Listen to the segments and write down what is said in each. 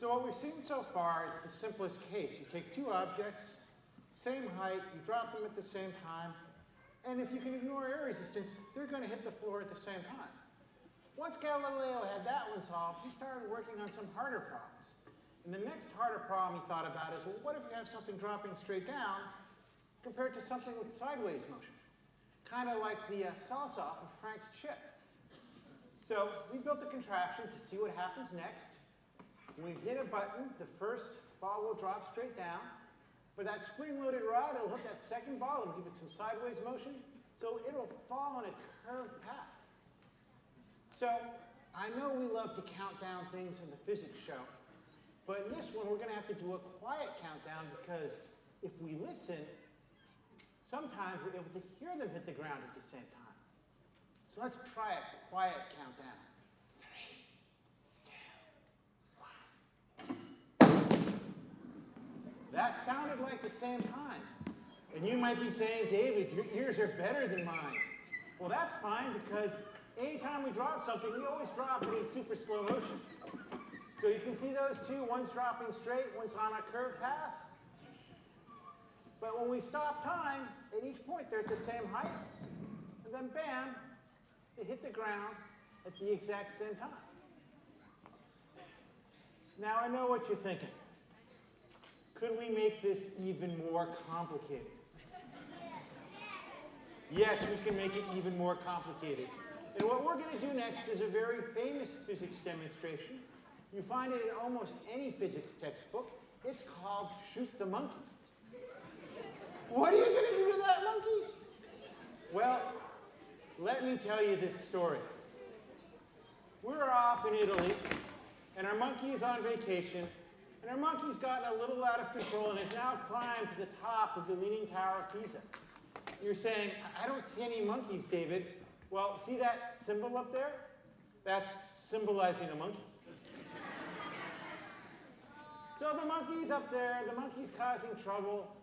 So what we've seen so far is the simplest case. You take two objects, same height, you drop them at the same time, and if you can ignore air resistance, they're going to hit the floor at the same time. Once Galileo had that one solved, he started working on some harder problems. And the next harder problem he thought about is, well, what if you have something dropping straight down compared to something with sideways motion? Kind of like the salsa off of Frank's chip. So we built a contraption to see what happens next. When we hit a button, the first ball will drop straight down. But that spring-loaded rod, it'll hit that second ball and give it some sideways motion. So it'll fall on a curved path. So I know we love to count down things in the physics show. But in this one, we're going to have to do a quiet countdown because if we listen, sometimes we're able to hear them hit the ground at the same time. So let's try a quiet countdown. 3, 2, 1. That sounded like the same time. And you might be saying, David, your ears are better than mine. Well, that's fine because anytime we drop something, we always drop it in super slow motion. So you can see those two, one's dropping straight, one's on a curved path. But when we stop time, at each point they're at the same height. And then bam, they hit the ground at the exact same time. Now I know what you're thinking. Could we make this even more complicated? Yes, we can make it even more complicated. And what we're going to do next is a very famous physics demonstration. You find it in almost any physics textbook. It's called Shoot the Monkey. What are you going to do to that monkey? Well, let me tell you this story. We're off in Italy, and our monkey is on vacation, and our monkey's gotten a little out of control and has now climbed to the top of the Leaning Tower of Pisa. You're saying, I don't see any monkeys, David. Well, see that symbol up there? That's symbolizing a monkey. So the monkey's up there, the monkey's causing trouble.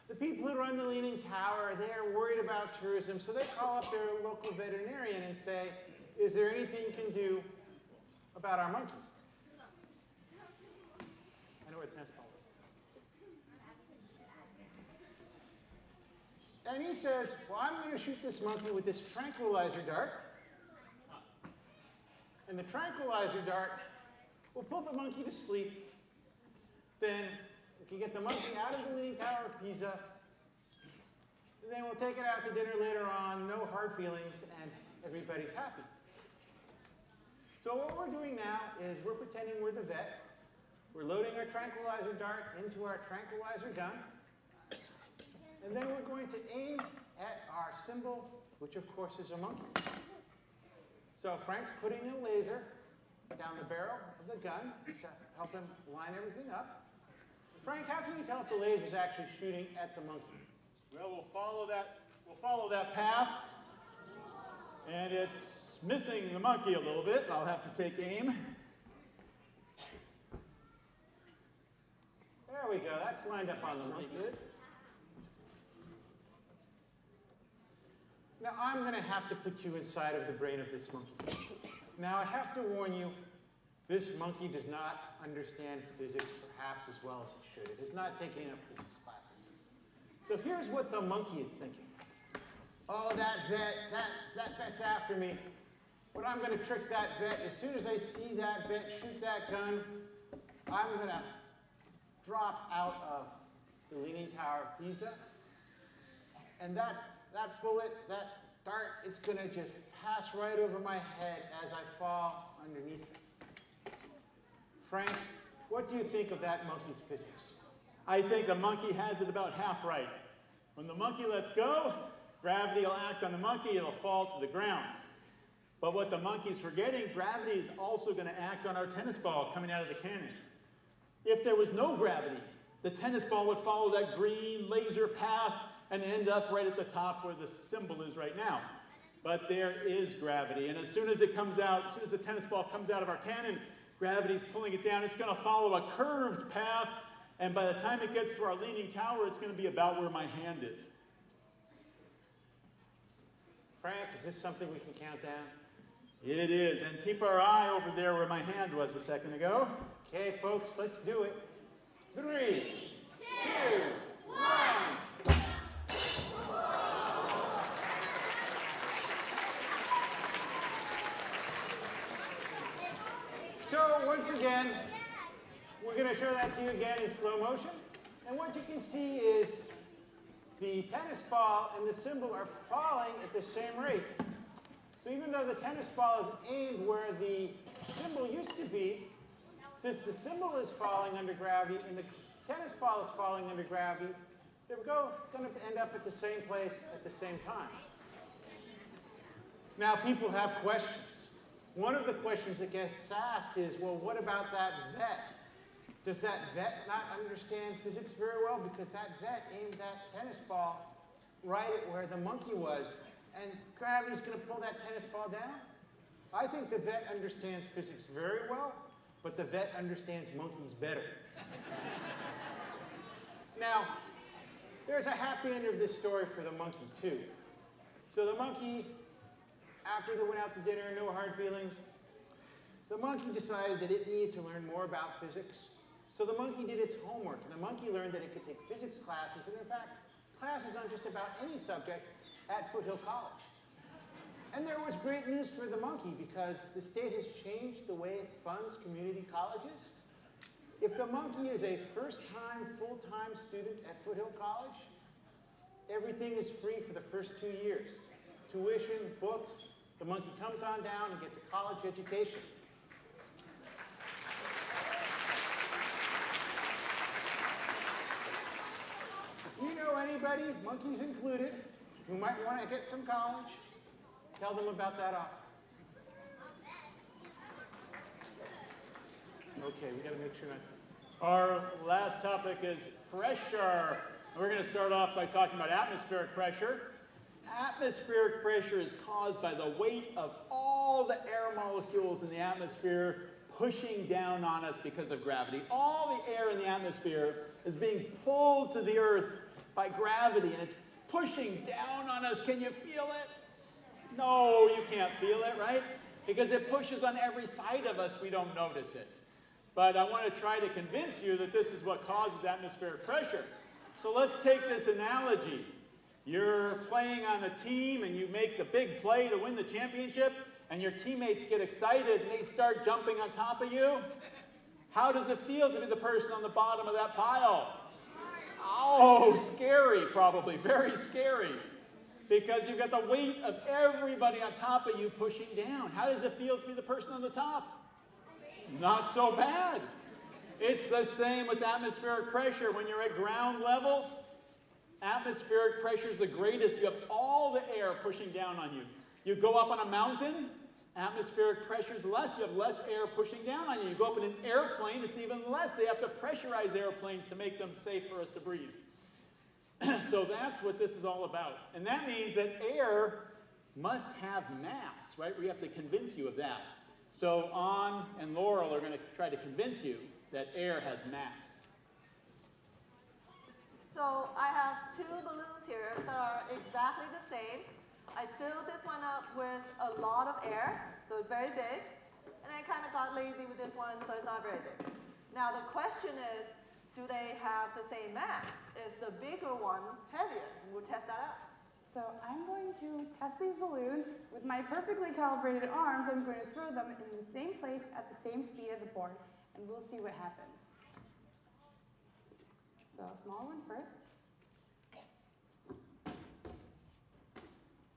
The people who run the Leaning Tower, they're worried about tourism, so they call up their local veterinarian and say, is there anything you can do about our monkey? I know where the tennis ball is. And he says, well, I'm going to shoot this monkey with this tranquilizer dart. And the tranquilizer dart will put the monkey to sleep. Then we can get the monkey out of the Leaning Tower of Pisa. And then we'll take it out to dinner later on, no hard feelings, and everybody's happy. So what we're doing now is we're pretending we're the vet. We're loading our tranquilizer dart into our tranquilizer gun. And then we're going to aim at our symbol, which of course is a monkey. So Frank's putting a laser down the barrel of the gun to help him line everything up. Frank, how can you tell if the laser's actually shooting at the monkey? Well, we'll follow that path, and it's missing the monkey a little bit. I'll have to take aim. There we go. That's lined up on the monkey. Good. Now I'm going to have to put you inside of the brain of this monkey. Now I have to warn you, this monkey does not understand physics perhaps as well as it should. It has not taken enough physics classes. So here's what the monkey is thinking. Oh, that vet's after me. But I'm going to trick that vet. As soon as I see that vet shoot that gun, I'm going to drop out of the Leaning Tower of Pisa. And that bullet, that dart, it's going to just pass right over my head as I fall underneath it. Frank, what do you think of that monkey's physics? I think the monkey has it about half right. When the monkey lets go, gravity will act on the monkey, it'll fall to the ground. But what the monkey's forgetting, gravity is also going to act on our tennis ball coming out of the cannon. If there was no gravity, the tennis ball would follow that green laser path and end up right at the top where the symbol is right now. But there is gravity, and as soon as it comes out, as soon as the tennis ball comes out of our cannon, gravity's pulling it down. It's going to follow a curved path, and by the time it gets to our leaning tower, it's going to be about where my hand is. Frank, is this something we can count down? It is, and keep our eye over there where my hand was a second ago. Okay, folks, let's do it. 3, 2, 1. So once again, we're going to show that to you again in slow motion. And what you can see is the tennis ball and the cymbal are falling at the same rate. So even though the tennis ball is aimed where the cymbal used to be, since the cymbal is falling under gravity and the tennis ball is falling under gravity, they're going to end up at the same place at the same time. Now people have questions. One of the questions that gets asked is, well, what about that vet? Does that vet not understand physics very well? Because that vet aimed that tennis ball right at where the monkey was, and gravity's going to pull that tennis ball down? I think the vet understands physics very well, but the vet understands monkeys better. Now, there's a happy end of this story for the monkey, too. So the monkey, after they went out to dinner, no hard feelings, the monkey decided that it needed to learn more about physics. So the monkey did its homework, and the monkey learned that it could take physics classes, and in fact, classes on just about any subject at Foothill College. And there was great news for the monkey because the state has changed the way it funds community colleges. If the monkey is a first-time, full-time student at Foothill College, everything is free for the first 2 years. Tuition, books, the monkey comes on down and gets a college education. If you know anybody, monkeys included, who might want to get some college, tell them about that offer. Okay, we got to make sure not to. Our last topic is pressure. We're going to start off by talking about atmospheric pressure. Atmospheric pressure is caused by the weight of all the air molecules in the atmosphere pushing down on us because of gravity. All the air in the atmosphere is being pulled to the earth by gravity, and it's pushing down on us. Can you feel it? No, you can't feel it, right? Because it pushes on every side of us, we don't notice it. But I want to try to convince you that this is what causes atmospheric pressure. So let's take this analogy. You're playing on a team and you make the big play to win the championship, and your teammates get excited and they start jumping on top of you. How does it feel to be the person on the bottom of that pile? Oh, scary probably, very scary. Because you've got the weight of everybody on top of you pushing down. How does it feel to be the person on the top? Not so bad. It's the same with atmospheric pressure. When you're at ground level, atmospheric pressure is the greatest. You have all the air pushing down on you. You go up on a mountain, atmospheric pressure is less. You have less air pushing down on you. You go up in an airplane, it's even less. They have to pressurize airplanes to make them safe for us to breathe. So that's what this is all about. And that means that air must have mass, right? We have to convince you of that. So An and Laurel are going to try to convince you that air has mass. So I have 2 balloons here that are exactly the same. I filled this one up with a lot of air, so it's very big. And I kind of got lazy with this one, so it's not very big. Now the question is, do they have the same mass? Is the bigger one heavier? And we'll test that out. So I'm going to test these balloons with my perfectly calibrated arms. I'm going to throw them in the same place at the same speed of the board, and we'll see what happens. So a small one first.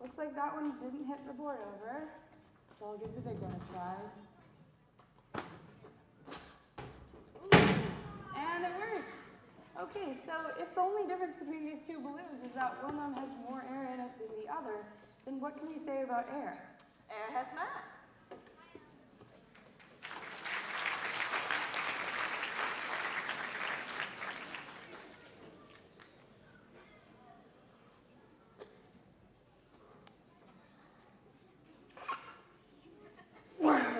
Looks like that one didn't hit the board over, so I'll give the big one a try. And it worked. Okay, so if the only difference between these 2 balloons is that one of them has more air in it than the other, then what can we say about air? Air has mass.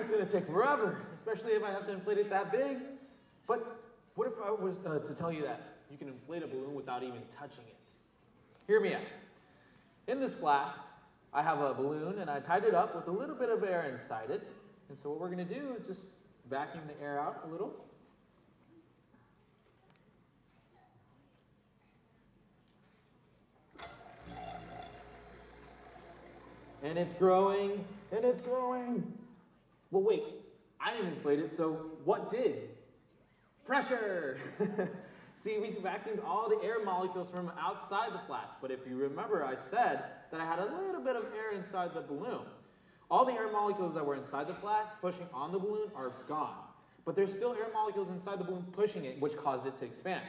It's going to take forever, especially if I have to inflate it that big. But what if I was to tell you that you can inflate a balloon without even touching it? Hear me out. In this flask, I have a balloon and I tied it up with a little bit of air inside it. And so what we're going to do is just vacuum the air out a little. And it's growing, and it's growing. Well, wait, I didn't inflate it, so what did? Pressure! See, we vacuumed all the air molecules from outside the flask, but if you remember, I said that I had a little bit of air inside the balloon. All the air molecules that were inside the flask pushing on the balloon are gone, but there's still air molecules inside the balloon pushing it, which caused it to expand.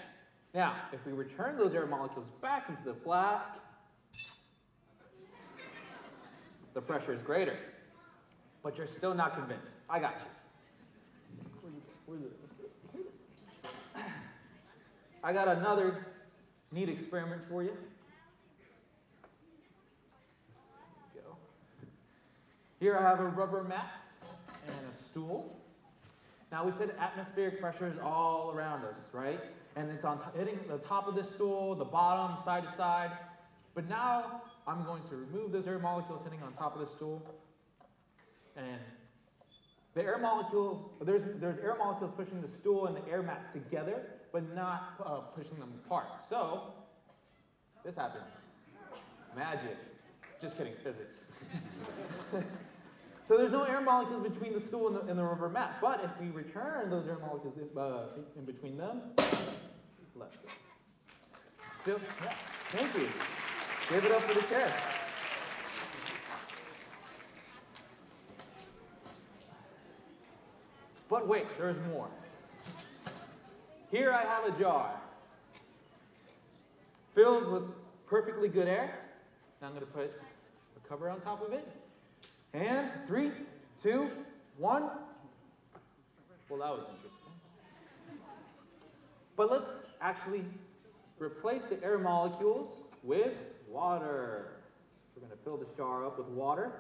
Now, if we return those air molecules back into the flask, the pressure is greater. But you're still not convinced. I got you. I got another neat experiment for you. Go. Here I have a rubber mat and a stool. Now we said atmospheric pressure is all around us, right? And it's hitting the top of the stool, the bottom, side to side. But now I'm going to remove those air molecules hitting on top of the stool. And the air molecules, there's air molecules pushing the stool and the air mat together, but not pushing them apart. So, this happens. Magic. Just kidding, physics. So there's no air molecules between the stool and the rubber mat. But if we return those air molecules in between them, let's go. Still, yeah, thank you. Give it up for the chair. But wait, there's more. Here I have a jar filled with perfectly good air. Now I'm going to put a cover on top of it. And 3, 2, 1. Well, that was interesting. But let's actually replace the air molecules with water. So we're going to fill this jar up with water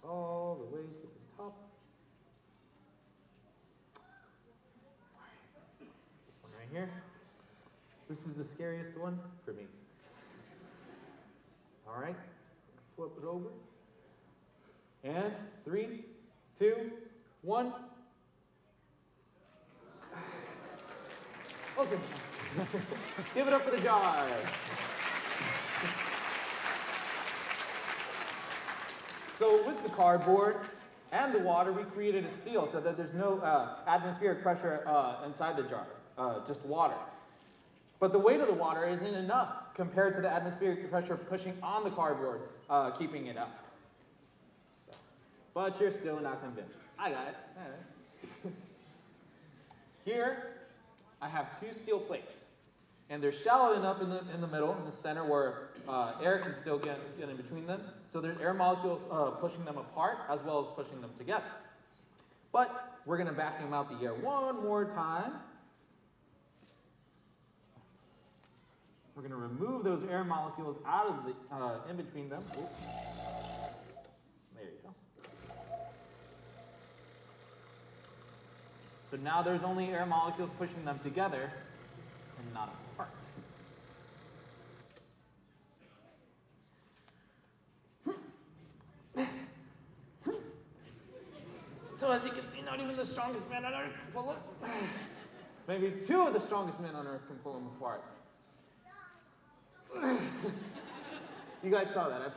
all the way to the top. This one right here. This is the scariest one for me. All right, flip it over. And 3, 2, 1. Okay. Give it up for the jar. So with the cardboard and the water, we created a seal so that there's no atmospheric pressure inside the jar, just water. But the weight of the water isn't enough compared to the atmospheric pressure pushing on the cardboard, keeping it up. So, but you're still not convinced. I got it. All right. Here, I have 2 steel plates. And they're shallow enough in the middle, in the center, where air can still get in between them. So there's air molecules pushing them apart, as well as pushing them together. But we're going to vacuum out the air one more time. We're going to remove those air molecules out of the, in between them. Oops. There you go. So now there's only air molecules pushing them together and not apart. So as you can see, not even the strongest man on earth can pull them. Maybe 2 of the strongest men on earth can pull them apart. You guys saw that. I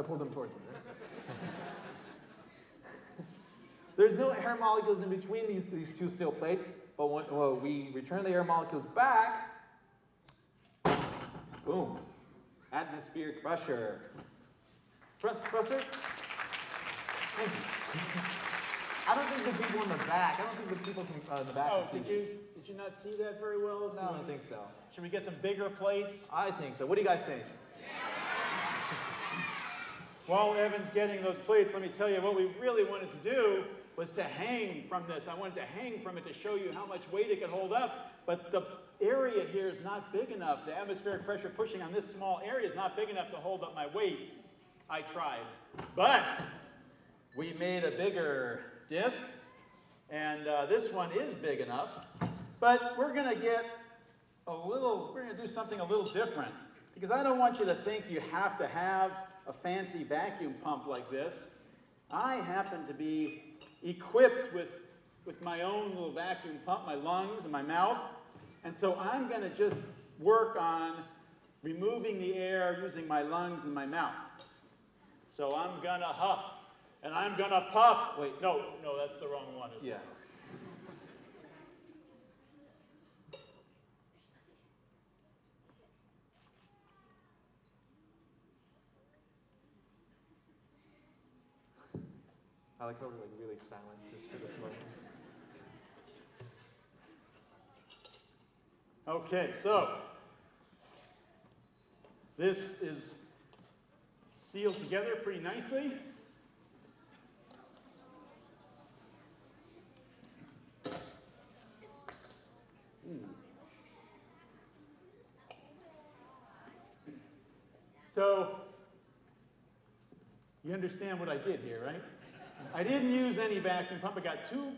pulled them towards me, right? There's no air molecules in between these 2 steel plates, but when we return the air molecules back, boom, atmospheric pressure. Professor? Thank you. I don't think the people in the back, in the back can see this. Did you not see that very well? No, I don't think so. Should we get some bigger plates? I think so. What do you guys think? While Evan's getting those plates, let me tell you what we really wanted to do was to hang from this. I wanted to hang from it to show you how much weight it could hold up, but the area here is not big enough. The atmospheric pressure pushing on this small area is not big enough to hold up my weight. I tried, but we made a bigger disc, and this one is big enough, but we're gonna do something a little different, because I don't want you to think you have to have a fancy vacuum pump like this. I happen to be equipped with my own little vacuum pump, my lungs and my mouth. And so I'm going to just work on removing the air using my lungs and my mouth. So I'm going to huff, and I'm going to puff. Wait. No, that's the wrong one. Yeah. I like how we're like really silent just for this moment. Okay, so this is sealed together pretty nicely. So you understand what I did here, right? I didn't use any vacuum pump. I got two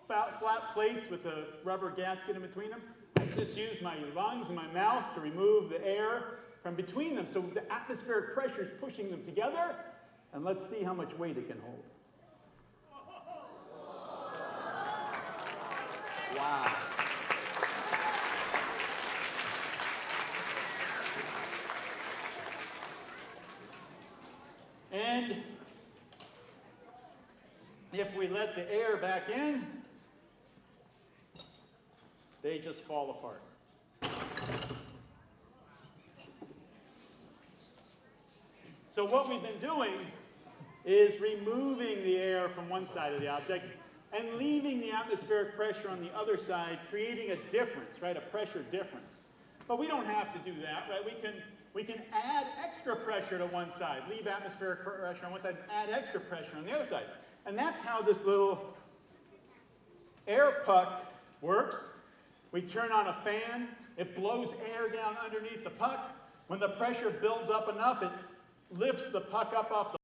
flat plates with a rubber gasket in between them. I just used my lungs and my mouth to remove the air from between them. So the atmospheric pressure is pushing them together. And let's see how much weight it can hold. Wow. And if we let the air back in, they just fall apart. So what we've been doing is removing the air from one side of the object and leaving the atmospheric pressure on the other side, creating a difference, right? A pressure difference. But we don't have to do that, right? We can add extra pressure to one side, leave atmospheric pressure on one side, and add extra pressure on the other side. And that's how this little air puck works. We turn on a fan, it blows air down underneath the puck. When the pressure builds up enough, it lifts the puck up off the